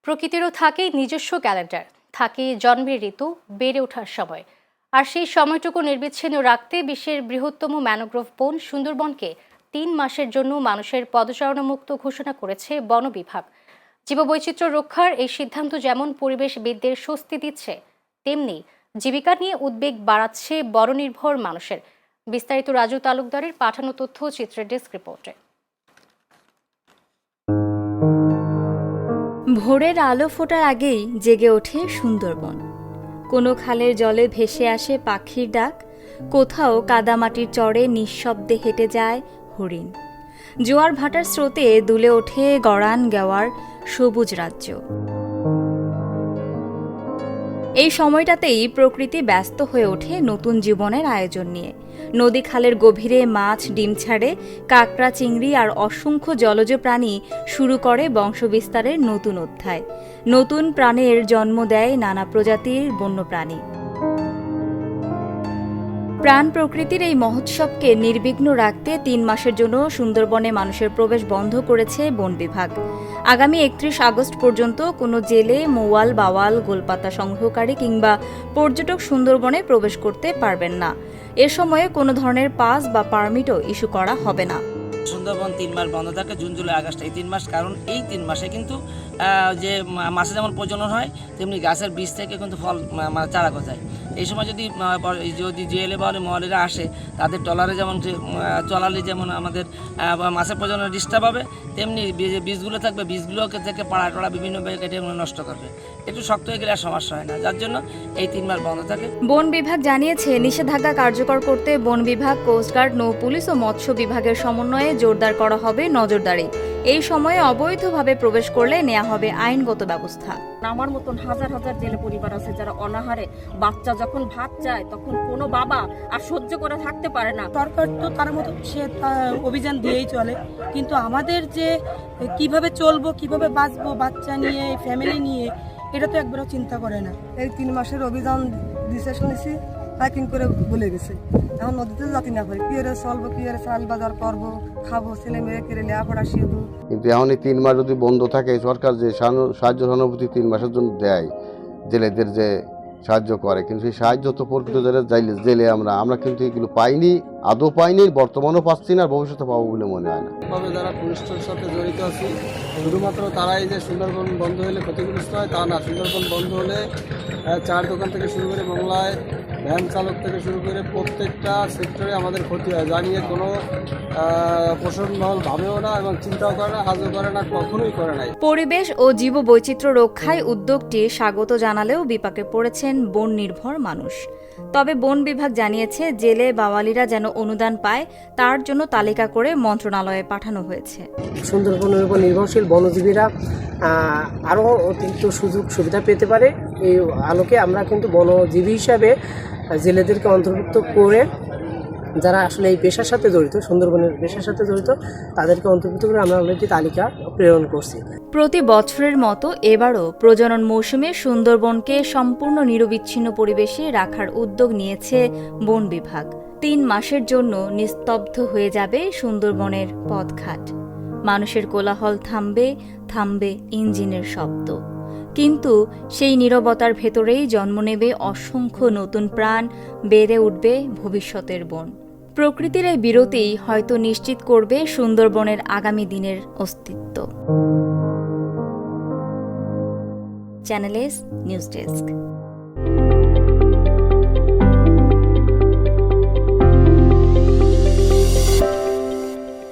প্রকৃতিরও থাকে নিজস্ব ক্যালেন্ডার, থাকে জন্মের ঋতু, বেড়ে ওঠার সময়। আর সেই সময়টুকু নির্বিচ্ছিন্ন রাখতে বিশ্বের বৃহত্তম ম্যানগ্রোভ বন সুন্দরবনকে 3 মাসের জন্য মানুষের পদচারণামুক্ত ঘোষণা করেছে বন বিভাগ। জীববৈচিত্র্য রক্ষার এই সিদ্ধান্ত যেমন পরিবেশবিদদের স্বস্তি দিচ্ছে, তেমনি জীবিকা নিয়ে উদ্বেগ বাড়াচ্ছে বননির্ভর মানুষের। বিস্তারিত রাজু তালুকদারের পাঠানো তথ্যচিত্রের ডেস্ক রিপোর্টে। ভোরের আলো ফোটার আগেই জেগে ওঠে সুন্দরবন। কোনো খালের জলে ভেসে আসে পাখির ডাক, কোথাও কাদামাটির চরে নিঃশব্দে হেঁটে যায় হরিণ। জোয়ার ভাটার স্রোতে দুলে ওঠে গড়ান গেওয়ার সবুজ রাজ্য। এই সময়টাতেই প্রকৃতি ব্যস্ত হয়ে ওঠে নতুন জীবনের আয়োজন নিয়ে। নদী খালের গভীরে মাছ ডিম ছাড়ে, কাঁকড়া চিংড়ি আর অসংখ্য জলজ প্রাণী শুরু করে বংশবিস্তারের নতুন অধ্যায়। নতুন প্রাণের জন্ম দেয় নানা প্রজাতির বন্যপ্রাণী। প্রাণ প্রকৃতির এই মহোৎসবকে নির্বিঘ্ন রাখতে 3 মাসের জন্য সুন্দরবনে মানুষের প্রবেশ বন্ধ করেছে বন বিভাগ। আগামী 31 আগস্ট পর্যন্ত কোনো জেলে, মৌয়াল, বাওয়াল, গোলপাতা সংগ্রহকারী কিংবা পর্যটক সুন্দরবনে প্রবেশ করতে পারবেন না। এ সময়ে কোনো ধরনের পাস বা পারমিটও ইস্যু করা হবে না। সুন্দরবন 3 মাস বন্ধ থাকে, জুন, জুলাই, আগস্ট, এই 3 মাস। কারণ এই 3 মাসে কিন্তু যে মাছে যেমন প্রজনন হয়, তেমনি গাছের বীজ থেকে কিন্তু ফল চারা গজায়। এই সময় যদি জেলে বা মহলেরা আসে, তাদের ট্রলারে যেমন চলালে যেমন আমাদের মাছের প্রজনন ডিস্টার্ব হবে, তেমনি যে বীজগুলো থাকবে, বীজগুলোকে থেকে পাড়া টড়া বিভিন্ন কেটে নষ্ট করবে। একটু শক্ত হয়ে গেলে আর সমস্যা হয় না, যার জন্য এই 3 মাস বন্ধ থাকে। বন বিভাগ জানিয়েছে, নিষেধাজ্ঞা কার্যকর করতে বন বিভাগ, কোস্টগার্ড, নৌ পুলিশ ও মৎস্য বিভাগের সমন্বয়ে জোরদার করা হবে নজরদারি। এই সময়ে অবৈধভাবে প্রবেশ করলে নেওয়া হবে আইনগত ব্যবস্থা। আমার মতন হাজার হাজার জেলে পরিবার আছে যারা অনাহারে, বাচ্চা যখন ভাত চায় তখন কোনো বাবা আর সহ্য করে থাকতে পারে না। সরকার তো তার মতো সে অভিযান দিয়েই চলে, কিন্তু আমাদের যে কিভাবে চলবো, কিভাবে বাঁচবো, বাচ্চা নিয়ে, ফ্যামিলি নিয়ে, এটা তো একবারও চিন্তা করে না। এই 3 মাসের অভিযান দিতে শুনেছি, প্যাকিং করে ভুলে গেছে। এখন নদীতে যাতে না পারি, কি করে চলবো, কি করে চাল বাজার করবো, খাবো, ছেলে মেয়ে করে লেখাপড়া শিখবো। কিন্তু এখন এই 3 মাস যদি বন্ধ থাকে, সরকার যে সাহায্য সহানুভূতি 3 মাসের জন্য দেয়, জেলেদের যে সাহায্য করে, কিন্তু সেই সাহায্য তো প্রকৃত জেলে আমরা কিন্তু এগুলো পাইনি, আদৌ পাইনি, বর্তমানেও পাচ্ছি না, ভবিষ্যতে পাবো বলে মনে হয় না। যারা টুরিস্টের সাথে জড়িত আছে, শুধুমাত্র তারাই যে সুন্দরবন বন্ধ হলে ক্ষতিগ্রস্ত হয় তা না। সুন্দরবন বন্ধ হলে চার দোকান থেকে শুরু করে বাংলায় ভ্যান চালক থেকে শুরু করে প্রত্যেকটা সেক্টরে আমাদের ক্ষতি হয়, যা নিয়ে কোনো প্রশাসনমহল ভাবেও না এবং চিন্তাও করে না, আজও করে না, কখনোই করে নাই। পরিবেশ ও জীববৈচিত্র্য রক্ষায় উদ্যোগটি স্বাগত জানালেও বিপাকে পড়েছেন বন নির্ভর মানুষ। তবে বন বিভাগ জানিয়েছে, জেলে বাওয়ালিরা যেন অনুদান পায় তার জন্য তালিকা করে মন্ত্রণালয়ে পাঠানো হয়েছে। সুন্দরবনের উপর নির্ভরশীল বনজীবীরা আরও অতিরিক্ত সুযোগ সুবিধা পেতে পারে। এই আলোকে আমরা কিন্তু বনজীবী হিসাবে জেলেদেরকে অন্তর্ভুক্ত করে, যারা আসলে এই পেশার সাথে জড়িত, সুন্দরবনের পেশার সাথে জড়িত, তাদেরকে অন্তর্ভুক্ত করে আমরা অলরেডি তালিকা প্রেরণ করছি। প্রতি বছরের মতো এবারও প্রজনন মৌসুমে সুন্দরবনকে সম্পূর্ণ নিরবিচ্ছিন্ন পরিবেশে রাখার উদ্যোগ নিয়েছে বন বিভাগ। 3 মাসের জন্য নিস্তব্ধ হয়ে যাবে সুন্দরবনের পথঘাট। মানুষের কোলাহল থামবে, থামবে ইঞ্জিনের শব্দ। কিন্তু সেই নীরবতার ভেতরেই জন্ম নেবে অসংখ্য নতুন প্রাণ, বেড়ে উঠবে ভবিষ্যতের বন। প্রকৃতির এই বিরতি হয়তো নিশ্চিত করবে সুন্দরবনের আগামী দিনের অস্তিত্ব। Channel S news desk.